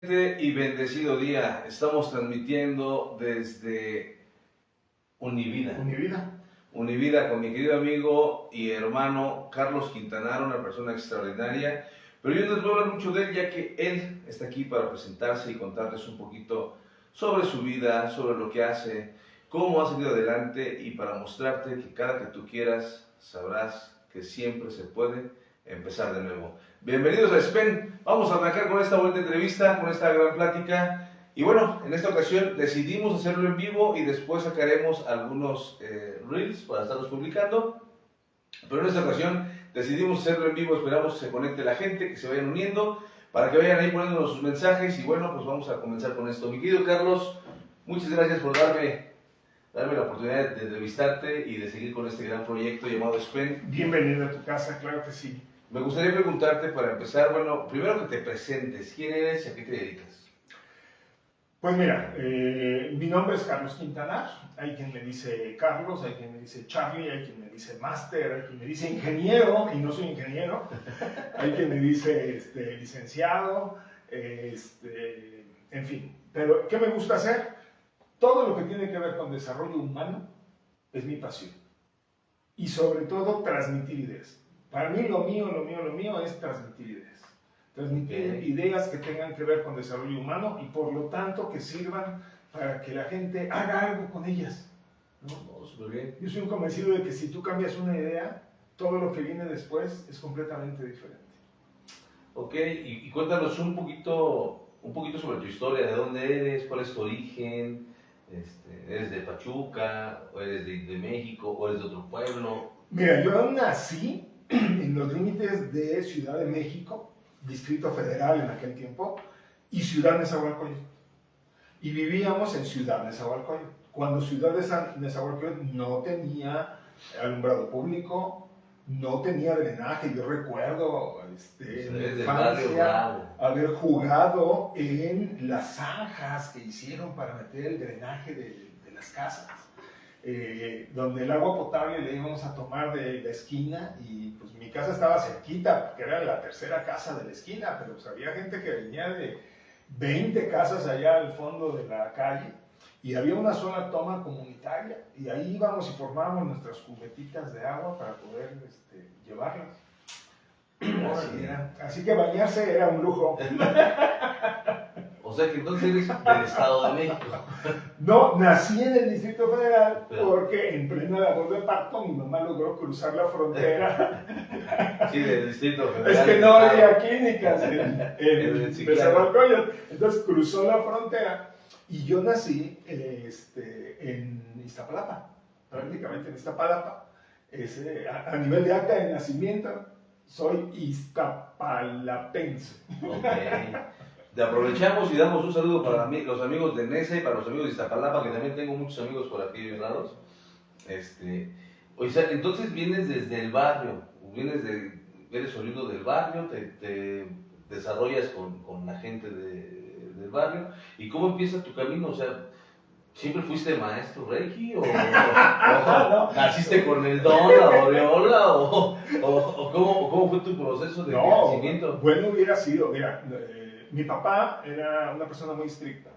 Y bendecido día. Estamos transmitiendo desde Univida. Univida con mi querido amigo y hermano Carlos Quintanar, una persona extraordinaria. Pero yo no les voy a hablar mucho de él, ya que él está aquí para presentarse y contarles un poquito sobre su vida, sobre lo que hace, cómo ha salido adelante y para mostrarte que cada que tú quieras sabrás que siempre se puede empezar de nuevo. Bienvenidos a SPEN. Vamos a arrancar con esta bonita entrevista, con esta gran plática. Y bueno, en esta ocasión decidimos hacerlo en vivo y después sacaremos algunos reels para estarlos publicando. Pero en esta ocasión decidimos hacerlo en vivo. Esperamos que se conecte la gente, que se vayan uniendo, para que vayan ahí poniéndonos sus mensajes. Y bueno, pues vamos a comenzar con esto. Mi querido Carlos, muchas gracias por darme la oportunidad de entrevistarte y de seguir con este gran proyecto llamado SPEN. Bienvenido a tu casa, claro que sí. Me gustaría preguntarte para empezar, bueno, primero que te presentes, ¿quién eres y a qué te dedicas? Pues mira, mi nombre es Carlos Quintanar, hay quien me dice Carlos, hay quien me dice Charlie, hay quien me dice Master, hay quien me dice ingeniero, y no soy ingeniero, hay quien me dice licenciado, en fin. Pero, ¿qué me gusta hacer? Todo lo que tiene que ver con desarrollo humano es mi pasión. Y sobre todo, transmitir ideas. Para mí lo mío es transmitir ideas. Transmitir ideas que tengan que ver con desarrollo humano y por lo tanto que sirvan para que la gente haga algo con ellas, ¿no? Muy bien. Yo soy un convencido de que si tú cambias una idea, todo lo que viene después es completamente diferente. Ok, y cuéntanos un poquito sobre tu historia, de dónde eres, cuál es tu origen, ¿eres de Pachuca, o eres de México, o eres de otro pueblo? Mira, yo nací en los límites de Ciudad de México, Distrito Federal en aquel tiempo, y Ciudad Nezahualcóyotl. Y vivíamos en Ciudad Nezahualcóyotl. Cuando Ciudad Nezahualcóyotl no tenía alumbrado público, no tenía drenaje. Yo recuerdo en mi infancia haber jugado en las zanjas que hicieron para meter el drenaje de las casas. Donde el agua potable le íbamos a tomar de la esquina y pues mi casa estaba cerquita porque era la tercera casa de la esquina, pero pues, había gente que venía de 20 casas allá al fondo de la calle y había una sola toma comunitaria y ahí íbamos y formábamos nuestras cubetitas de agua para poder llevarlas. Así que bañarse era un lujo. O sea que entonces eres del Estado de México. No, nací en el Distrito Federal porque en plena labor de parto mi mamá logró cruzar la frontera. Sí, del Distrito Federal. Es que no había clínicas en Nezahualcóyotl. Entonces cruzó la frontera y yo nací en Iztapalapa, prácticamente en Iztapalapa. A nivel de acta de nacimiento, soy iztapalapense. Okay. Te aprovechamos y damos un saludo para los amigos de Neza y para los amigos de Iztapalapa, que también tengo muchos amigos por aquellos lados. O sea, entonces vienes desde el barrio, eres oriundo del barrio, te desarrollas con la gente del barrio. ¿Y cómo empieza tu camino? O sea, ¿siempre fuiste maestro Reiki? ¿O naciste con el don, la aureola? ¿O cómo fue tu proceso de crecimiento? Bueno, hubiera sido, mira, mi papá era una persona muy estricta,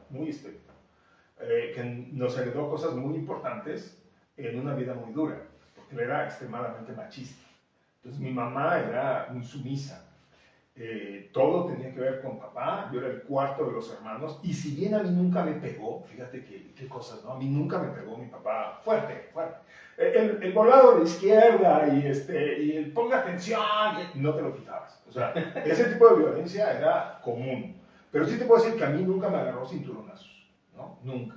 que nos heredó cosas muy importantes en una vida muy dura, porque él era extremadamente machista. Entonces mi mamá era muy sumisa. Todo tenía que ver con papá, yo era el cuarto de los hermanos, y si bien a mí nunca me pegó, fíjate qué cosas, ¿no? A mí nunca me pegó mi papá fuerte. El volado de izquierda y el ponga atención, no te lo quitabas. O sea, ese tipo de violencia era común. Pero sí te puedo decir que a mí nunca me agarró cinturonazos, ¿no? Nunca.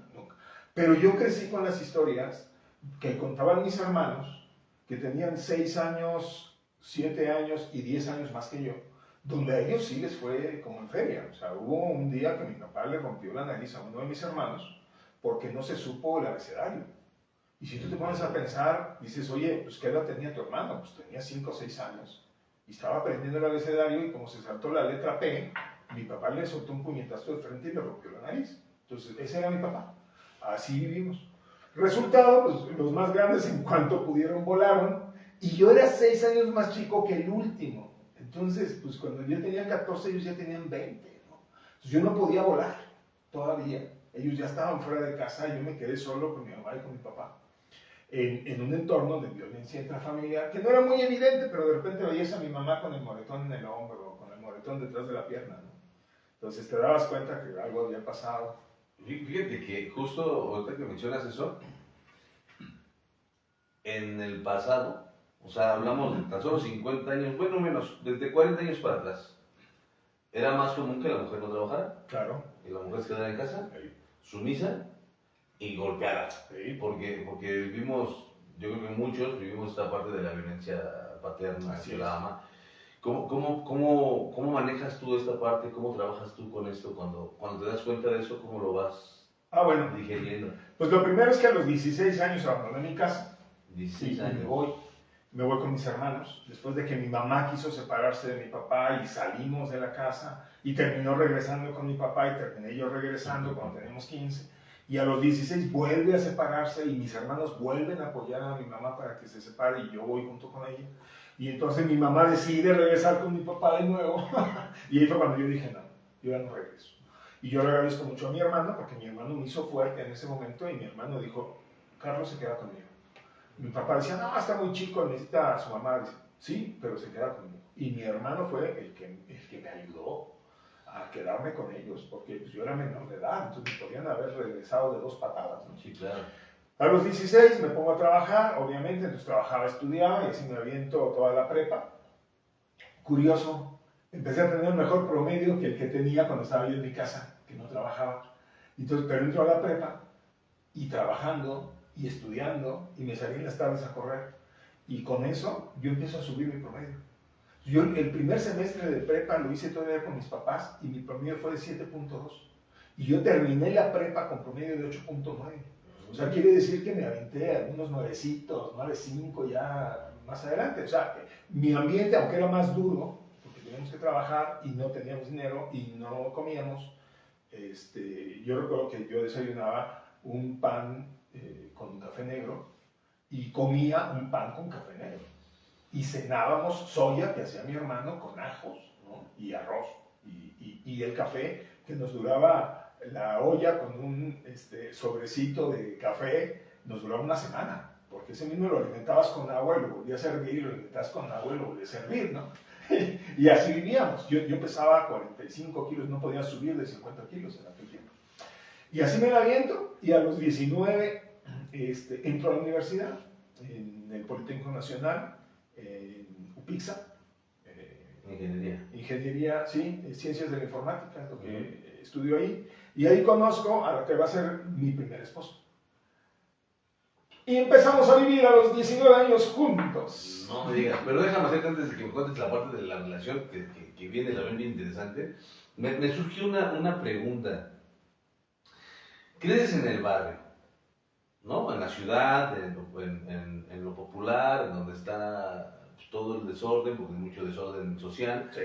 Pero yo crecí con las historias que contaban mis hermanos, que tenían 6 años, 7 años y 10 años más que yo, donde a ellos sí les fue como en feria. O sea, hubo un día que mi papá le rompió la nariz a uno de mis hermanos porque no se supo el abecedario. Y si tú te pones a pensar, dices, oye, pues ¿qué edad tenía tu hermano? Pues tenía 5 o 6 años. Y estaba aprendiendo el abecedario y como se saltó la letra P, mi papá le soltó un puñetazo de frente y le rompió la nariz. Entonces, ese era mi papá. Así vivimos. Resultado, pues los más grandes en cuanto pudieron volaron. Y yo era 6 años más chico que el último. Entonces, pues cuando yo tenía 14, ellos ya tenían 20, ¿no? Entonces yo no podía volar todavía. Ellos ya estaban fuera de casa y yo me quedé solo con mi mamá y con mi papá. En un entorno de violencia intrafamiliar que no era muy evidente, pero de repente veías a mi mamá con el moretón en el hombro o con el moretón detrás de la pierna, ¿no? Entonces te dabas cuenta que algo había pasado. Fíjate que justo ahorita que mencionas eso, en el pasado, o sea, hablamos de tan solo 50 años, bueno, menos, desde 40 años para atrás, era más común que la mujer no trabajara. Claro. Y la mujer se quedara en casa, Sí. Sumisa y golpeada. Sí. Porque vivimos, yo creo que muchos vivimos esta parte de la violencia paterna hacia la ama. ¿Cómo manejas tú esta parte? ¿Cómo trabajas tú con esto? Cuando te das cuenta de eso, ¿cómo lo vas digeriendo? Pues lo primero es que a los 16 años abandoné mi casa. 16 años. Me voy con mis hermanos. Después de que mi mamá quiso separarse de mi papá y salimos de la casa y terminó regresando con mi papá y terminé yo regresando cuando teníamos 15. Y a los 16 vuelve a separarse y mis hermanos vuelven a apoyar a mi mamá para que se separe y yo voy junto con ella. Y entonces mi mamá decide regresar con mi papá de nuevo. Y ahí fue cuando yo dije, no, yo ya no regreso. Y yo le agradezco mucho a mi hermano porque mi hermano me hizo fuerte en ese momento y mi hermano dijo, Carlos se queda conmigo. Mi papá decía, no, está muy chico, necesita a su mamá. Dice, sí, pero se queda conmigo. Y mi hermano fue el que me ayudó a quedarme con ellos, porque pues, yo era menor de edad, entonces me podían haber regresado de 2 patadas, ¿no? Sí, claro. A los 16 me pongo a trabajar, obviamente, entonces trabajaba, estudiaba y así me aviento toda la prepa. Curioso, empecé a tener un mejor promedio que el que tenía cuando estaba yo en mi casa, que no trabajaba. Entonces, pero entro a la prepa y trabajando y estudiando y me salí en las tardes a correr. Y con eso yo empiezo a subir mi promedio. Yo el primer semestre de prepa lo hice todavía con mis papás y mi promedio fue de 7.2. Y yo terminé la prepa con promedio de 8.9. O sea, quiere decir que me aventé algunos 9citos, 9.5 ya más adelante. O sea, mi ambiente, aunque era más duro, porque teníamos que trabajar y no teníamos dinero y no comíamos, yo recuerdo que yo desayunaba un pan con café negro y comía un pan con café negro. Y cenábamos soya que hacía mi hermano con ajos, ¿no? Y arroz. Y el café que nos duraba la olla con un sobrecito de café, nos duraba una semana. Porque ese mismo lo alimentabas con agua y lo volvías a servir, y lo alimentabas con agua y lo volvías a servir, ¿no? Y así vivíamos. Yo pesaba 45 kilos, no podía subir de 50 kilos en aquel tiempo. Y así me la aviento, y a los 19 entro a la universidad, en el Politécnico Nacional, en UPIXA. Ingeniería, sí, ciencias de la informática, es lo que estudio ahí. Y ahí conozco a la que va a ser mi primer esposo. Y empezamos a vivir a los 19 años juntos. No me digas, pero déjame hacerte antes de que me cuentes la parte de la relación, que viene también bien interesante. Me surgió una pregunta. ¿Creces en el barrio? ¿No? En la ciudad, en lo popular, en donde está pues, todo el desorden, porque hay mucho desorden social. Sí.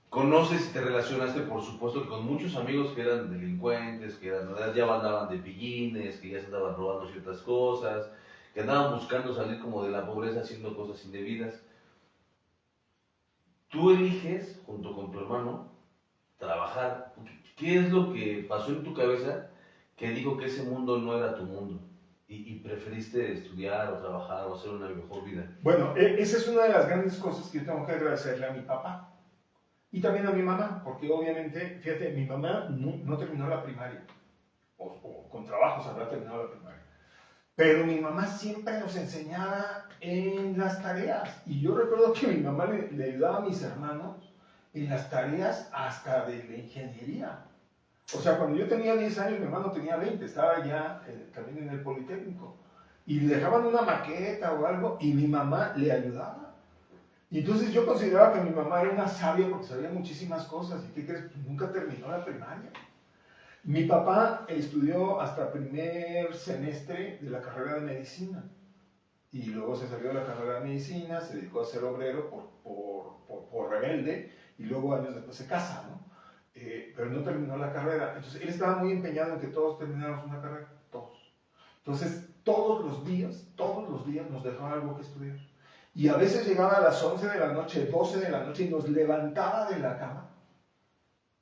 Conoces y te relacionaste, por supuesto, con muchos amigos que eran delincuentes, que ya andaban de pillines, que ya se andaban robando ciertas cosas, que andaban buscando salir como de la pobreza haciendo cosas indebidas. Tú eliges, junto con tu hermano, trabajar. ¿Qué es lo que pasó en tu cabeza que dijo que ese mundo no era tu mundo y preferiste estudiar o trabajar o hacer una mejor vida? Bueno, esa es una de las grandes cosas que yo tengo que agradecerle a mi papá y también a mi mamá, porque obviamente, fíjate, mi mamá no terminó la primaria, o con trabajos habrá terminado la primaria, pero mi mamá siempre nos enseñaba en las tareas, y yo recuerdo que mi mamá le ayudaba a mis hermanos en las tareas hasta de la ingeniería. O sea, cuando yo tenía 10 años, mi hermano tenía 20, estaba ya también en el Politécnico. Y le dejaban una maqueta o algo y mi mamá le ayudaba. Y entonces yo consideraba que mi mamá era una sabia porque sabía muchísimas cosas. ¿Y qué crees? Pues nunca terminó la primaria. Mi papá estudió hasta primer semestre de la carrera de medicina. Y luego se salió de la carrera de medicina, se dedicó a ser obrero por rebelde y luego años después se casa, ¿no? Pero no terminó la carrera. Entonces él estaba muy empeñado en que todos termináramos una carrera, todos. Entonces todos los días nos dejaba algo que estudiar. Y a veces llegaba a las 11 de la noche, 12 de la noche y nos levantaba de la cama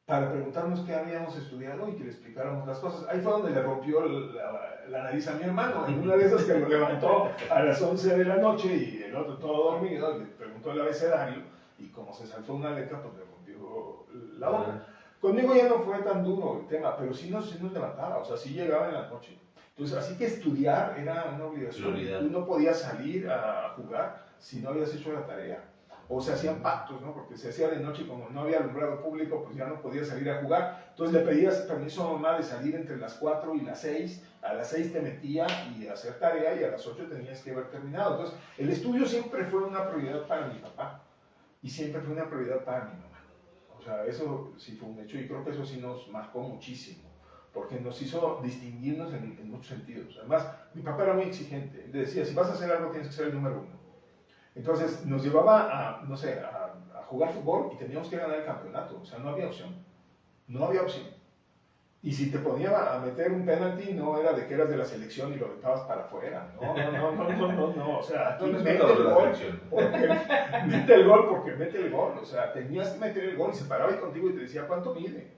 para preguntarnos qué habíamos estudiado y que le explicáramos las cosas. Ahí fue donde le rompió la nariz a mi hermano, en una de esas que lo levantó a las 11 de la noche y el otro todo dormido, le preguntó el abecedario y como se saltó una letra, pues le rompió la boca. Conmigo ya no fue tan duro el tema, pero sí nos levantaba, o sea, sí llegaba en la noche. Entonces, así que estudiar era una obligación. Tú no podías salir a jugar si no habías hecho la tarea. O se hacían pactos, ¿no? Porque se hacía de noche y como no había alumbrado público, pues ya no podías salir a jugar. Entonces le pedías permiso a mamá de salir entre las 4 y las 6. A las 6 te metía y hacer tarea y a las 8 tenías que haber terminado. Entonces, el estudio siempre fue una prioridad para mi papá y siempre fue una prioridad para mi mamá. O sea, eso sí fue un hecho y creo que eso sí nos marcó muchísimo, porque nos hizo distinguirnos en muchos sentidos. Además, mi papá era muy exigente. Él decía, si vas a hacer algo tienes que ser el número uno. Entonces nos llevaba a, no sé, a jugar fútbol y teníamos que ganar el campeonato. O sea, no había opción. No había opción. Y si te ponía a meter un penalti, no era de que eras de la selección y lo aventabas para afuera. No. O sea, aquí mete el gol porque mete el gol. O sea, tenías que meter el gol y se paraba ahí contigo y te decía, ¿cuánto mide?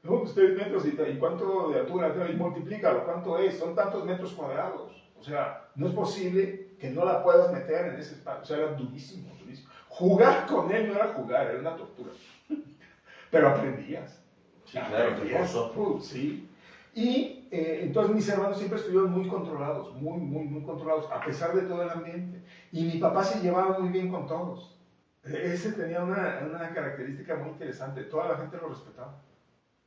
No, pues 3 metros y cuánto de altura, y multiplícalo, ¿cuánto es? Son tantos metros cuadrados. O sea, no es posible que no la puedas meter en ese espacio. O sea, era durísimo, durísimo. Jugar con él no era jugar, era una tortura. Pero aprendías. Sí, claro, te sí. Y entonces mis hermanos siempre estuvieron muy controlados, muy controlados, a pesar de todo el ambiente. Y mi papá se llevaba muy bien con todos. Ese tenía una característica muy interesante. Toda la gente lo respetaba.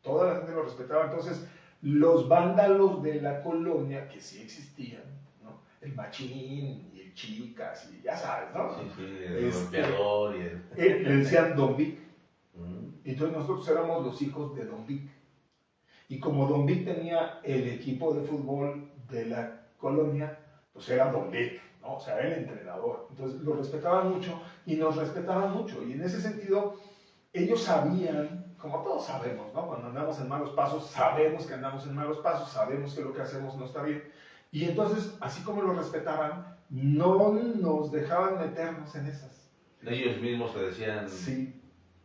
Toda la gente lo respetaba. Entonces, los vándalos de la colonia, que sí existían, ¿no? El Machín y el Chicas, y ya sabes, ¿no? Sí, el golpeador y le decían Don Vic. Entonces nosotros éramos los hijos de Don Vic. Y como Don Vic tenía el equipo de fútbol de la colonia, pues era Don Vic, ¿no? O sea, era el entrenador. Entonces lo respetaban mucho y nos respetaban mucho. Y en ese sentido, ellos sabían, como todos sabemos, ¿no? Cuando andamos en malos pasos, sabemos que andamos en malos pasos, sabemos que lo que hacemos no está bien. Y entonces, así como lo respetaban, no nos dejaban meternos en esas. Ellos mismos te decían... Sí.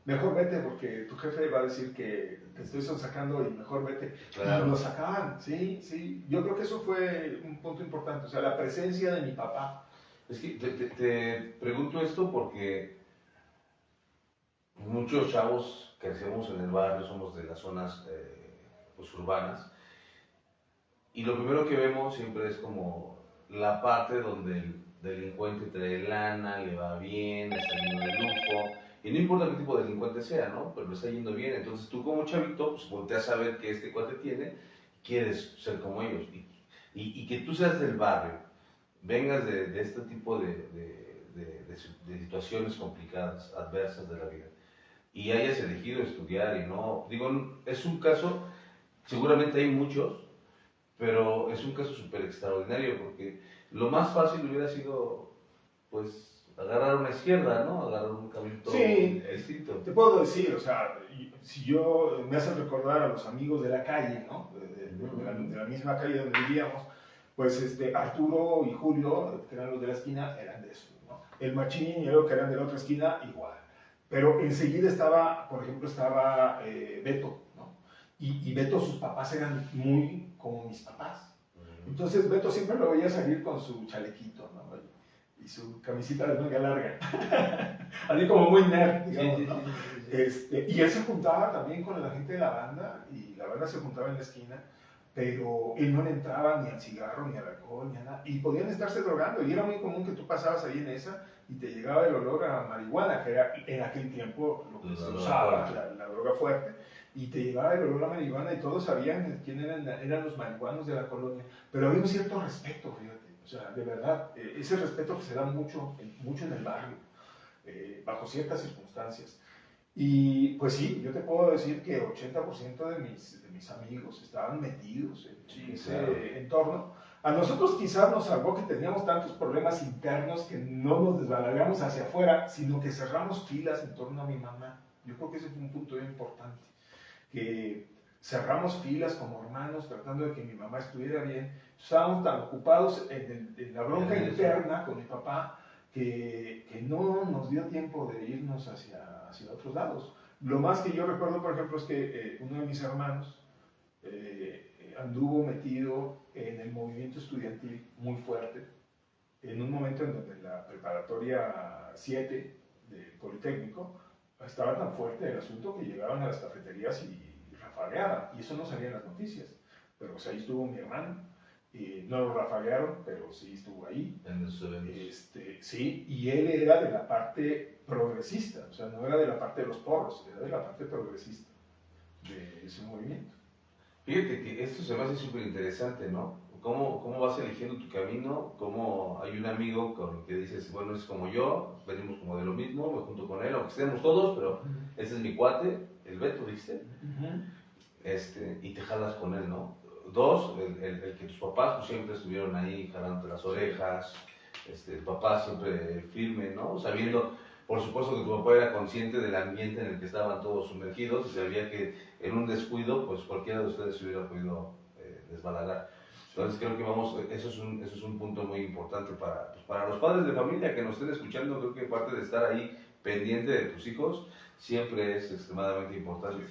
Mejor vete porque tu jefe va a decir que te estoy sacando y mejor vete. Claro. Y lo sacaban, sí. Yo creo que eso fue un punto importante, o sea, la presencia de mi papá. Es que te pregunto esto porque muchos chavos que crecemos en el barrio, somos de las zonas pues, urbanas, y lo primero que vemos siempre es como la parte donde el delincuente trae lana, le va bien, está yendo de lujo. Y no importa qué tipo de delincuente sea, ¿no? Pero le está yendo bien. Entonces tú como chavito, pues volteas a ver que este cuate tiene, quieres ser como ellos. Y que tú seas del barrio, vengas de este tipo de situaciones complicadas, adversas de la vida, y hayas elegido estudiar y no... Digo, es un caso, seguramente hay muchos, pero es un caso súper extraordinario, porque lo más fácil hubiera sido, pues... agarrar una izquierda, ¿no? Agarrar un camino distinto. Te puedo decir, o sea, si yo me hace recordar a los amigos de la calle, ¿no? De la misma calle donde vivíamos, pues Arturo y Julio, que eran los de la esquina, eran de eso, ¿no? El Machín y el que eran de la otra esquina, igual. Pero enseguida estaba, por ejemplo, Beto, ¿no? Y Beto, sus papás eran muy como mis papás. Entonces Beto siempre lo veía salir con su chalequito, ¿no? Y su camisita de manga larga, así como muy nerd, digamos, ¿no? Y él se juntaba también con la gente de la banda, y la banda se juntaba en la esquina, pero él no le entraba ni al cigarro, ni al alcohol, ni a nada, y podían estarse drogando, y era muy común que tú pasabas ahí en esa, y te llegaba el olor a marihuana, que era en aquel tiempo lo que se usaba, la droga fuerte, y te llegaba el olor a marihuana, y todos sabían quién eran los marihuanos de la colonia, pero había un cierto respeto, fíjate. O sea, de verdad, ese respeto que se da mucho en el barrio, bajo ciertas circunstancias. Y pues sí, yo te puedo decir que 80% de mis amigos estaban metidos en ese entorno. A nosotros quizás nos salvó que teníamos tantos problemas internos que no nos desbalagamos hacia afuera, sino que cerramos filas en torno a mi mamá. Yo creo que ese fue un punto muy importante, que cerramos filas como hermanos tratando de que mi mamá estuviera bien. Estábamos tan ocupados en la bronca interna con mi papá que no nos dio tiempo de irnos hacia otros lados. Lo más que yo recuerdo, por ejemplo, es que uno de mis hermanos anduvo metido en el movimiento estudiantil muy fuerte, en un momento en donde la preparatoria 7 del Politécnico estaba tan fuerte el asunto que llegaban a las cafeterías y rafagueaban, y eso no salía en las noticias, pero pues ahí estuvo mi hermano, y no lo rafaguearon, pero sí estuvo ahí. Sí, y él era de la parte progresista, o sea, no era de la parte de los porros, era de la parte progresista de ese movimiento. Fíjate que esto se me hace súper interesante, ¿no? ¿Cómo vas eligiendo tu camino? ¿Cómo hay un amigo con el que dices, bueno, es como yo, venimos como de lo mismo, me junto con él, aunque estemos todos, pero ese es mi cuate, el Beto, ¿viste? Y te jalas con él, ¿no? Dos, el que tus papás pues, siempre estuvieron ahí jalándote las orejas, el papá siempre firme, ¿no? Sabiendo, por supuesto que tu papá era consciente del ambiente en el que estaban todos sumergidos y sabía que en un descuido, pues cualquiera de ustedes se hubiera podido desbalagar. Entonces creo que eso es un punto muy importante para los padres de familia que nos estén escuchando. Creo que parte de estar ahí pendiente de tus hijos siempre es extremadamente importante.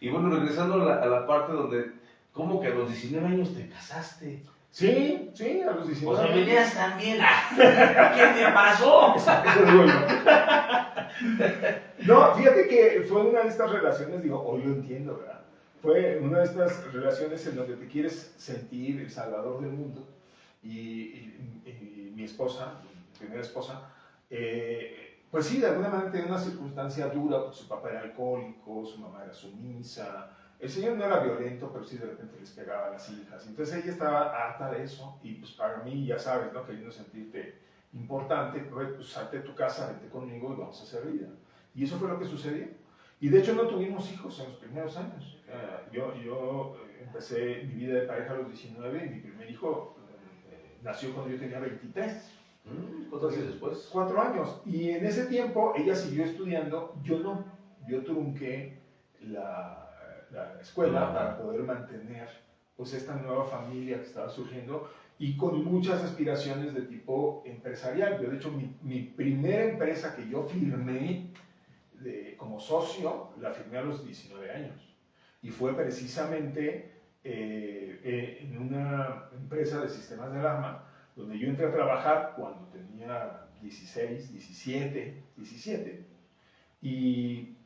Y bueno, regresando a la parte donde, ¿cómo que a los 19 años te casaste? Sí, a los 19 años. O sea, venías también. ¿Qué te pasó? Eso es bueno. No, fíjate que fue una de estas relaciones, digo, hoy lo entiendo, ¿verdad? Fue una de estas relaciones en donde te quieres sentir el salvador del mundo. Y mi esposa, mi primera esposa, pues sí, de alguna manera tenía una circunstancia dura, porque su papá era alcohólico, su mamá era sumisa. El señor no era violento, pero sí de repente les pegaba a las hijas. Entonces ella estaba harta de eso y pues para mí, ya sabes, ¿no? Queriendo sentirte importante, pues salte de tu casa, vente conmigo y vamos a hacer vida. Y eso fue lo que sucedió. Y de hecho no tuvimos hijos en los primeros años. Yo empecé mi vida de pareja a los 19 y mi primer hijo nació cuando yo tenía 23. ¿Cuántos años después? 4 años. Y en ese tiempo ella siguió estudiando, yo no. Yo trunqué la escuela para poder mantener pues esta nueva familia que estaba surgiendo y con muchas aspiraciones de tipo empresarial. Yo de hecho mi primera empresa que yo firmé como socio la firmé a los 19 años y fue precisamente en una empresa de sistemas de alarma donde yo entré a trabajar cuando tenía 16, 17 y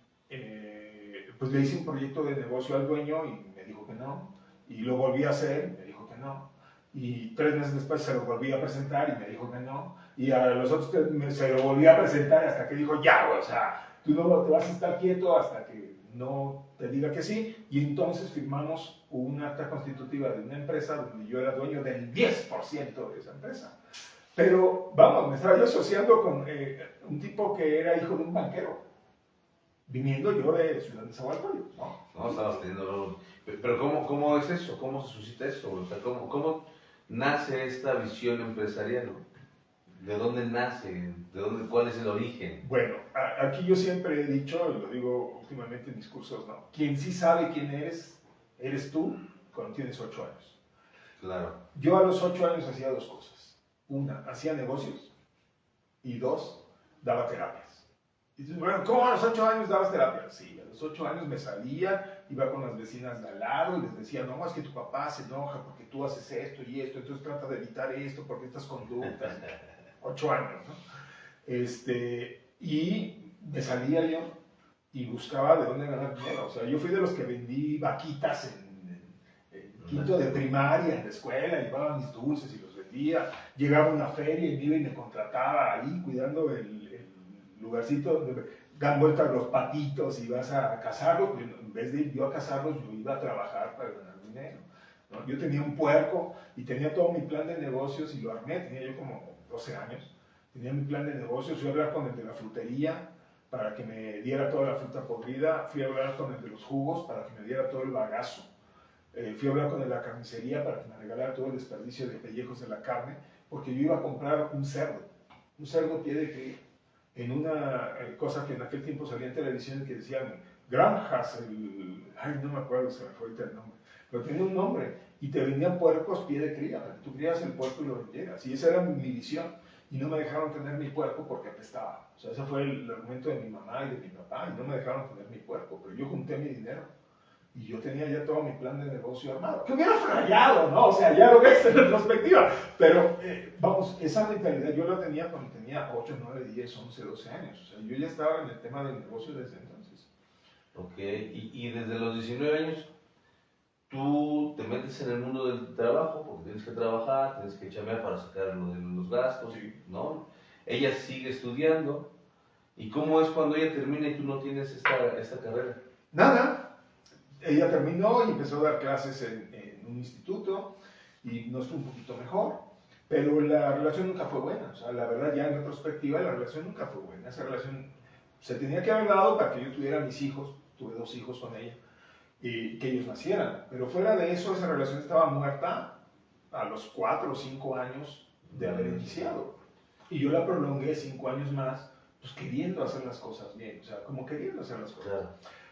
pues le hice un proyecto de negocio al dueño y me dijo que no, y lo volví a hacer y me dijo que no, y 3 meses después se lo volví a presentar y me dijo que no, y a los otros 3 meses se lo volví a presentar hasta que dijo ya, o sea, tú no te vas a estar quieto hasta que no te diga que sí, y entonces firmamos un acta constitutiva de una empresa donde yo era dueño del 10% de esa empresa. Pero vamos, me estaba yo asociando con un tipo que era hijo de un banquero, viniendo yo de Ciudad de Nezahualcóyotl, ¿no? No, estabas teniendo... Pero ¿cómo es eso? ¿Cómo se suscita eso? O sea, ¿cómo nace esta visión empresarial? ¿De dónde nace? ¿Cuál es el origen? Bueno, aquí yo siempre he dicho, y lo digo últimamente en mis cursos, ¿no? Quien sí sabe quién eres tú cuando tienes 8 años. Claro. Yo a los 8 años hacía 2 cosas. Una, hacía negocios. Y 2, daba terapias. Y dices, bueno, ¿cómo a los 8 años dabas terapias? Sí, a los 8 años me salía, iba con las vecinas de al lado y les decía, no, es que tu papá se enoja porque tú haces esto y esto, entonces trata de evitar esto porque estas conductas. 8 años, ¿no? Y me salía yo y buscaba de dónde ganar dinero. O sea, yo fui de los que vendí vaquitas en quinto de primaria, en la escuela, llevaba mis dulces y los vendía. Llegaba a una feria y me iba y me contrataba ahí cuidando el lugarcito donde dan vueltas los patitos y vas a cazarlos. En vez de ir yo a cazarlos, yo iba a trabajar para ganar dinero, ¿no? Yo tenía un puerco y tenía todo mi plan de negocios y lo armé. Tenía yo como 12 años, tenía mi plan de negocios, fui a hablar con el de la frutería para que me diera toda la fruta podrida, fui a hablar con el de los jugos para que me diera todo el bagazo, fui a hablar con el de la carnicería para que me regalara todo el desperdicio de pellejos de la carne, porque yo iba a comprar un cerdo pie de cría, en una cosa que en aquel tiempo salía en televisión que decían granjas, ay, no me acuerdo, se me fue ahorita el nombre, pero tenía un nombre, y te vendían puercos pie de cría, para que tú crías el puerco y lo vendieras, y esa era mi visión. y no me dejaron tener mi puerco porque apestaba. O sea, ese fue el argumento de mi mamá y de mi papá, y no me dejaron tener mi puerco, pero yo junté mi dinero y yo tenía ya todo mi plan de negocio armado. Que hubiera fallado, ¿no? O sea, ya lo ves en retrospectiva, pero vamos, esa mentalidad yo la tenía cuando tenía 8, 9, 10, 11, 12 años. O sea, yo ya estaba en el tema del negocio desde entonces. Ok, y desde los 19 años tú te metes en el mundo del trabajo porque tienes que trabajar, tienes que chambear para sacar los gastos, Sí. ¿no? Ella sigue estudiando. ¿Y cómo es cuando ella termina y tú no tienes esta carrera? Nada, ella terminó y empezó a dar clases en un instituto y nos fue un poquito mejor, pero la relación nunca fue buena. O sea, la verdad, ya en retrospectiva, la relación nunca fue buena. Esa relación se tenía que haber dado para que yo tuviera mis hijos, tuve 2 hijos con ella, y que ellos nacieran. Pero fuera de eso, esa relación estaba muerta a los 4 o 5 años de haber iniciado. Y yo la prolongué 5 años más, pues queriendo hacer las cosas bien, o sea, como queriendo hacer las cosas. Claro.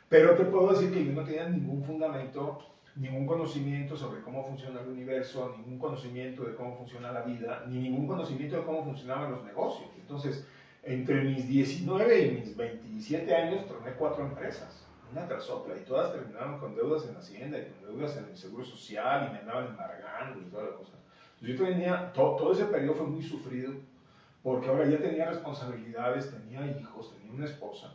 Pero te puedo decir que yo no tenía ningún fundamento, ningún conocimiento sobre cómo funciona el universo, ningún conocimiento de cómo funciona la vida, ni ningún conocimiento de cómo funcionaban los negocios. Entonces, entre mis 19 y mis 27 años, troné 4 empresas, una tras otra, y todas terminaron con deudas en Hacienda y con deudas en el Seguro Social, y me andaban embargando y toda la cosa. Entonces, yo tenía, todo ese periodo fue muy sufrido, porque ahora ya tenía responsabilidades, tenía hijos, tenía una esposa,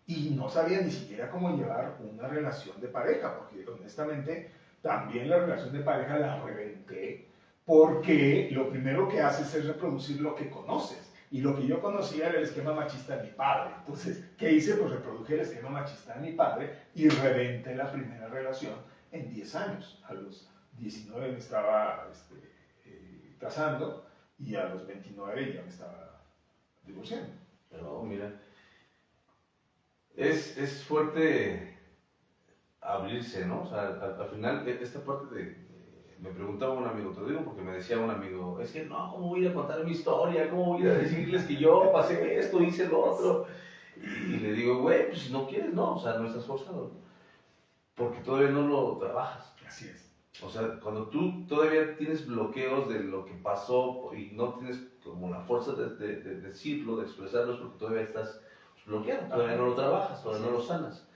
y no sabía ni siquiera cómo llevar una relación de pareja, porque honestamente también la relación de pareja la reventé, porque lo primero que haces es reproducir lo que conoces, y lo que yo conocía era el esquema machista de mi padre. Entonces, ¿qué hice? Pues reproduje el esquema machista de mi padre y reventé la primera relación en 10 años. A los 19 me estaba casando, y a los 29 ya me estaba divorciando. Pero mira, es fuerte abrirse, ¿no? O sea, al final, esta parte me preguntaba un amigo, te lo digo porque me decía un amigo, es que no, ¿cómo voy a contar mi historia? ¿Cómo voy a decirles que yo pasé esto, hice lo otro? Y le digo, güey, pues si no quieres, no, o sea, no estás forzado, porque todavía no lo trabajas. Así es. O sea, cuando tú todavía tienes bloqueos de lo que pasó y no tienes como la fuerza de decirlo, de expresarlo, es porque todavía estás bloqueado, todavía no lo trabajas, todavía no lo sanas.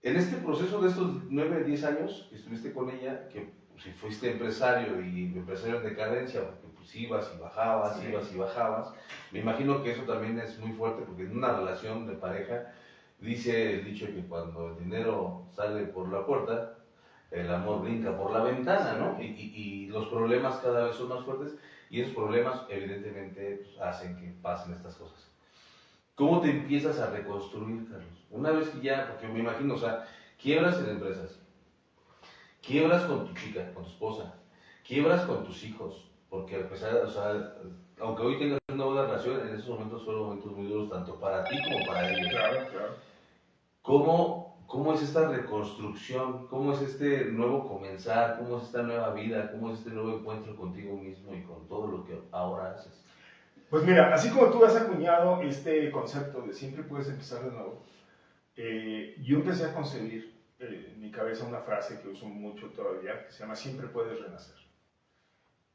En este proceso de estos 9, 10 años que estuviste con ella, que si fuiste empresario y empresario en decadencia, porque pues ibas y bajabas, sí, ibas y bajabas, me imagino que eso también es muy fuerte, porque en una relación de pareja, dice el dicho que cuando el dinero sale por la puerta, el amor brinca por la ventana, ¿no? Y los problemas cada vez son más fuertes, y esos problemas evidentemente pues, hacen que pasen estas cosas. ¿Cómo te empiezas a reconstruir, Carlos? Una vez que ya, porque me imagino, o sea, quiebras en empresas, quiebras con tu chica, con tu esposa, quiebras con tus hijos, porque a pesar, o sea, aunque hoy tengas una buena relación, en esos momentos fueron momentos muy duros tanto para ti como para ellos. Claro, claro. ¿Cómo es esta reconstrucción? ¿Cómo es este nuevo comenzar? ¿Cómo es esta nueva vida? ¿Cómo es este nuevo encuentro contigo mismo y con todo lo que ahora haces? Pues mira, así como tú has acuñado este concepto de siempre puedes empezar de nuevo, yo empecé a concebir en mi cabeza una frase que uso mucho todavía, que se llama siempre puedes renacer.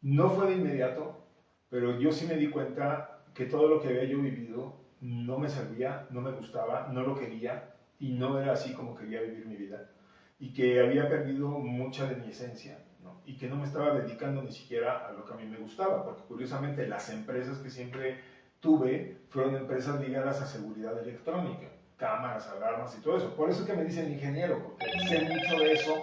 No fue de inmediato, pero yo sí me di cuenta que todo lo que había yo vivido no me servía, no me gustaba, no lo quería y no era así como quería vivir mi vida. Y que había perdido mucha de mi esencia, ¿no? Y que no me estaba dedicando ni siquiera a lo que a mí me gustaba, porque curiosamente las empresas que siempre tuve fueron empresas ligadas a seguridad electrónica, cámaras, alarmas y todo eso. Por eso que me dicen ingeniero, porque sé mucho de eso.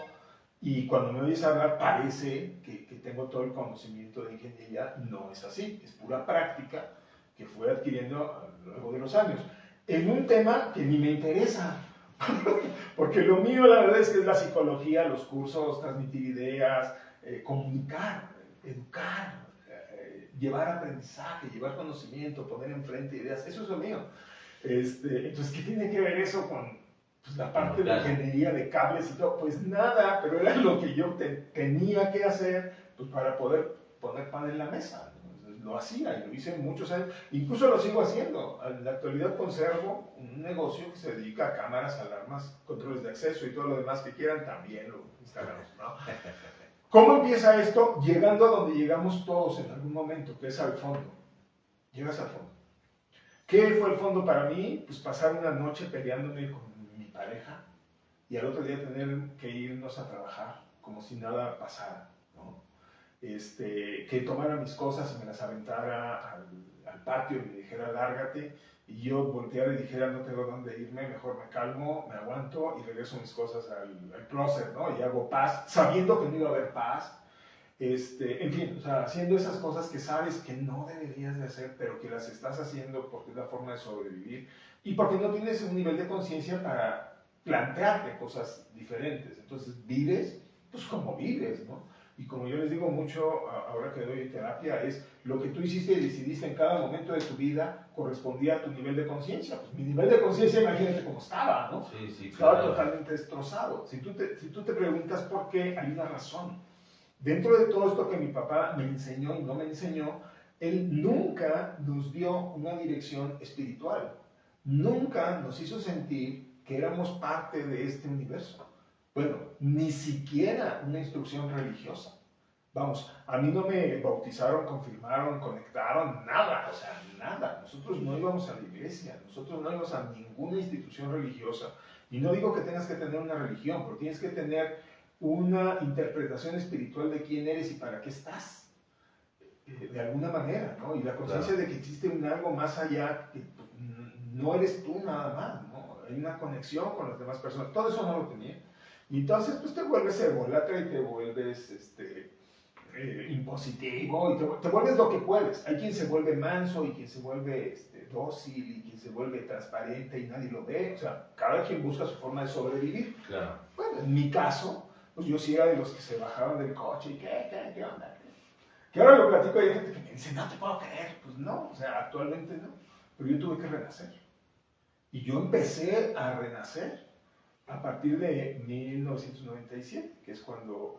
Y cuando me oyes hablar parece que tengo todo el conocimiento de ingeniería. No es así, es pura práctica que fui adquiriendo a lo largo de los años. En un tema que ni me interesa, porque lo mío la verdad es que es la psicología, los cursos, transmitir ideas, comunicar, educar, llevar aprendizaje, llevar conocimiento, poner enfrente ideas, eso es lo mío. Entonces, ¿qué tiene que ver eso con pues, la parte de ingeniería de cables y todo? Pues nada, pero era lo que yo tenía que hacer pues, para poder poner pan en la mesa. Entonces, lo hacía y lo hice muchos años, incluso lo sigo haciendo. En la actualidad conservo un negocio que se dedica a cámaras, alarmas, controles de acceso y todo lo demás que quieran, también lo instalamos, ¿no? ¿Cómo empieza esto? Llegando a donde llegamos todos en algún momento, que es al fondo. Llegas al fondo. ¿Qué fue el fondo para mí? Pues pasar una noche peleándome con mi pareja y al otro día tener que irnos a trabajar como si nada pasara, ¿no? Que tomara mis cosas y me las aventara al patio y me dijera lárgate, y yo volteara y dijera no tengo dónde irme, mejor me calmo, me aguanto y regreso mis cosas al closet, ¿no? Y hago paz, sabiendo que no iba a haber paz. En fin, o sea, haciendo esas cosas que sabes que no deberías de hacer, pero que las estás haciendo porque es la forma de sobrevivir y porque no tienes un nivel de conciencia para plantearte cosas diferentes. Entonces vives, pues como vives, ¿no? Y como yo les digo mucho, ahora que doy terapia, es lo que tú hiciste y decidiste en cada momento de tu vida correspondía a tu nivel de conciencia. Pues mi nivel de conciencia, imagínate cómo estaba, ¿no? Sí, sí, estaba claro. totalmente destrozado. Si tú te preguntas por qué, hay una razón. Dentro de todo esto que mi papá me enseñó y no me enseñó, él nunca nos dio una dirección espiritual. Nunca nos hizo sentir que éramos parte de este universo. Bueno, ni siquiera una instrucción religiosa. Vamos, a mí no me bautizaron, confirmaron, conectaron, nada, o sea, nada. Nosotros no íbamos a la iglesia, nosotros no íbamos a ninguna institución religiosa. Y no digo que tengas que tener una religión, pero tienes que tener una interpretación espiritual de quién eres y para qué estás, de alguna manera, ¿no? Y la conciencia de que existe un algo más allá, que no eres tú nada más, ¿no? Hay una conexión con las demás personas, todo eso no lo tenía. Y entonces, pues te vuelves ególatra y te vuelves impositivo y te vuelves lo que puedes. Hay quien se vuelve manso y quien se vuelve dócil y quien se vuelve transparente y nadie lo ve. O sea, cada quien busca su forma de sobrevivir. Claro. Bueno, en mi caso, pues yo sí era de los que se bajaban del coche y ¿qué onda? Que ahora lo platico y hay gente que me dice, no te puedo creer. Pues no, o sea, actualmente no. Pero yo tuve que renacer. Y yo empecé a renacer a partir de 1997, que es cuando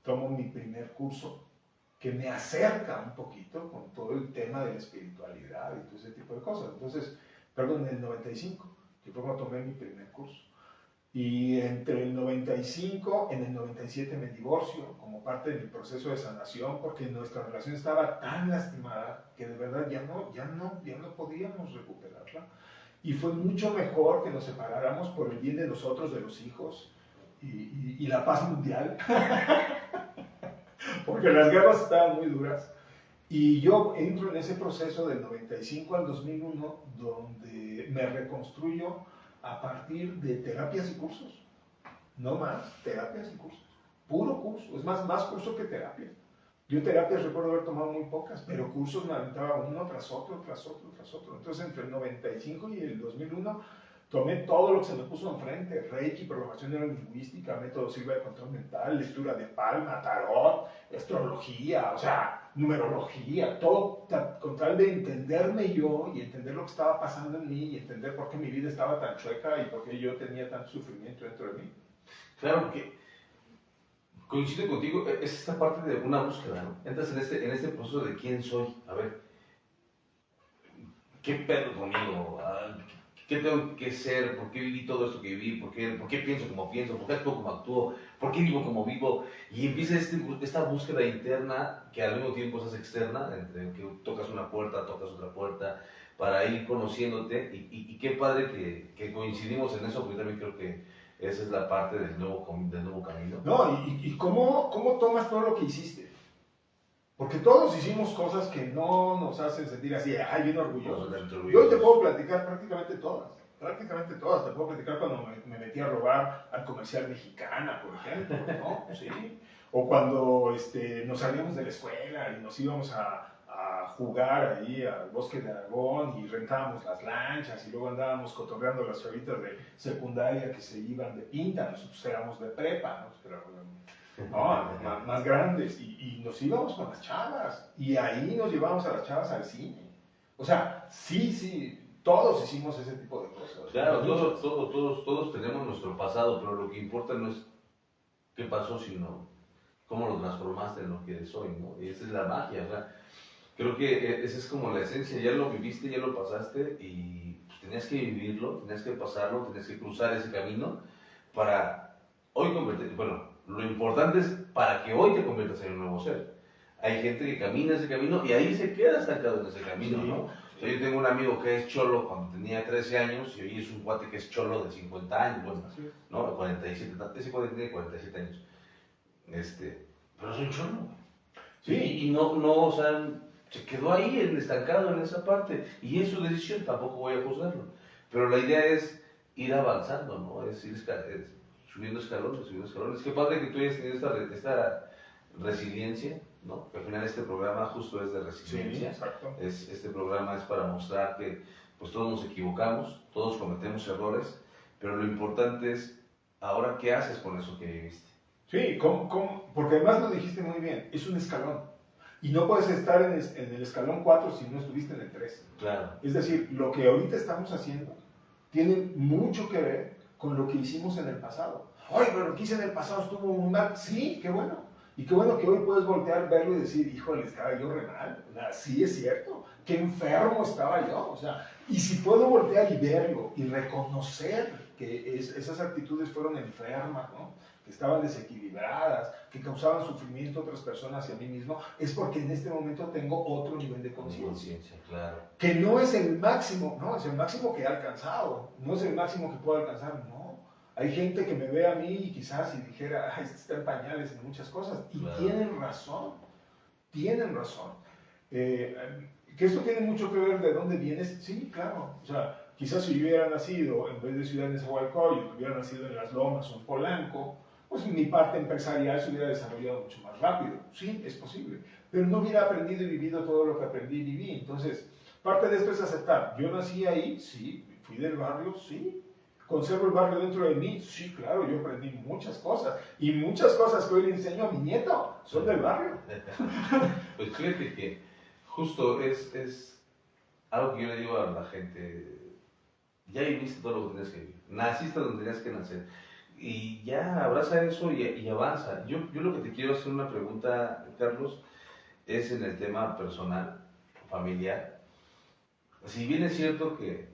tomo mi primer curso, que me acerca un poquito con todo el tema de la espiritualidad y todo ese tipo de cosas. Entonces, perdón, en el 95, que fue cuando tomé mi primer curso. Y entre el 95, en el 97 me divorcio como parte de mi proceso de sanación porque nuestra relación estaba tan lastimada que de verdad ya no podíamos recuperarla. Y fue mucho mejor que nos separáramos por el bien de nosotros, de los hijos y la paz mundial. Porque las guerras estaban muy duras. Y yo entro en ese proceso del 95 al 2001 donde me reconstruyo a partir de terapias y cursos. No más, terapias y cursos. Puro curso. Es más curso que terapia. Yo terapias recuerdo haber tomado muy pocas, pero cursos me aventaba uno tras otro, tras otro, tras otro. Entonces entre el 95 y el 2001 tomé todo lo que se me puso enfrente: Reiki, programación neurolingüística, método Silva de control mental, lectura de palma, tarot, astrología, o sea, numerología, todo con tal de entenderme yo y entender lo que estaba pasando en mí y entender por qué mi vida estaba tan chueca y por qué yo tenía tanto sufrimiento dentro de mí. Claro que coincido contigo, es esta parte de una búsqueda, ¿no? Entras en este proceso de quién soy, a ver, ¿qué pedo conmigo? ¿Qué tengo que ser? ¿Por qué viví todo esto que viví? ¿Por qué pienso como pienso? ¿Por qué actúo como actúo? ¿Por qué vivo como vivo? Y empieza esta búsqueda interna que al mismo tiempo es externa, entre que tocas una puerta, tocas otra puerta, para ir conociéndote. Y qué padre que coincidimos en eso, porque también creo que esa es la parte del nuevo camino. No, y cómo tomas todo lo que hiciste. Porque todos hicimos cosas que no nos hacen sentir así, ay, bien orgullosos. Yo te puedo platicar prácticamente todas. Te puedo platicar cuando me metí a robar al Comercial Mexicana, por ejemplo, ¿no? Sí. O cuando nos salíamos de la escuela y nos íbamos a jugar ahí al Bosque de Aragón y rentábamos las lanchas y luego andábamos cotorreando las chavitas de secundaria que se iban de pinta, nosotros éramos de prepa, ¿no? Más grandes, y nos íbamos con las chavas y ahí nos llevábamos a las chavas al cine. O sea, sí, todos hicimos ese tipo de cosas. Claro, todos tenemos nuestro pasado, pero lo que importa no es qué pasó, sino cómo lo transformaste en lo que eres hoy, ¿no? Y esa es la magia, o sea, creo que esa es como la esencia, ya lo viviste, ya lo pasaste y pues, tenías que vivirlo, tenías que pasarlo, tenías que cruzar ese camino para hoy convertirte, bueno, Lo importante es para que hoy te conviertas en un nuevo ser. Hay gente que camina ese camino y ahí se queda estancado en ese camino, Sí, ¿no? O sea, yo tengo un amigo que es cholo cuando tenía 13 años y hoy es un cuate que es cholo de 50 años, bueno, ¿no? 47, ese cuate tiene 47 años. Pero soy cholo. Sí. Y no, o sea, se quedó ahí, estancado en esa parte. Y es su decisión, tampoco voy a juzgarlo. Pero la idea es ir avanzando, ¿no? Es ir subiendo escalones, subiendo escalones. Qué padre que tú hayas tenido esta resiliencia, ¿no? Que al final este programa justo es de resiliencia. Sí, exacto. Este programa es para mostrar que pues todos nos equivocamos, todos cometemos errores, pero lo importante es ahora qué haces con eso que viviste. Sí, porque además lo dijiste muy bien, es un escalón. Y no puedes estar en el escalón 4 si no estuviste en el 3. Claro. Es decir, lo que ahorita estamos haciendo tiene mucho que ver con lo que hicimos en el pasado. Ay, pero lo que hice en el pasado estuvo muy mal. Sí, qué bueno. Y qué bueno que hoy puedes voltear, verlo y decir, híjole, estaba yo re mal. Sí, es cierto. Qué enfermo estaba yo. O sea, y si puedo voltear y verlo y reconocer que esas actitudes fueron enfermas, ¿no? Que estaban desequilibradas, que causaban sufrimiento a otras personas y a mí mismo, es porque en este momento tengo otro nivel de conciencia. Claro. Que no es el máximo, no, es el máximo que he alcanzado, no es el máximo que puedo alcanzar, no. Hay gente que me ve a mí y quizás si dijera, ay, está en pañales en muchas cosas, y claro. tienen razón, tienen razón. Que esto tiene mucho que ver de dónde vienes, sí, claro, o sea, quizás si yo hubiera nacido, en vez de Ciudad de Nezahualcóyotl, hubiera nacido en Las Lomas o en Polanco, pues mi parte empresarial se hubiera desarrollado mucho más rápido. Sí, es posible. Pero no hubiera aprendido y vivido todo lo que aprendí y viví. Entonces, parte de esto es aceptar. Yo nací ahí, sí. Fui del barrio, sí. ¿Conservo el barrio dentro de mí? Sí, claro. Yo aprendí muchas cosas. Y muchas cosas que hoy le enseño a mi nieto son del barrio. Pues fíjate que justo es algo que yo le digo a la gente. Ya viviste todo lo que tenías que vivir. Naciste donde tenías que nacer. Y ya abraza eso y avanza. Yo lo que te quiero hacer una pregunta, Carlos, es en el tema personal, familiar. Si bien es cierto que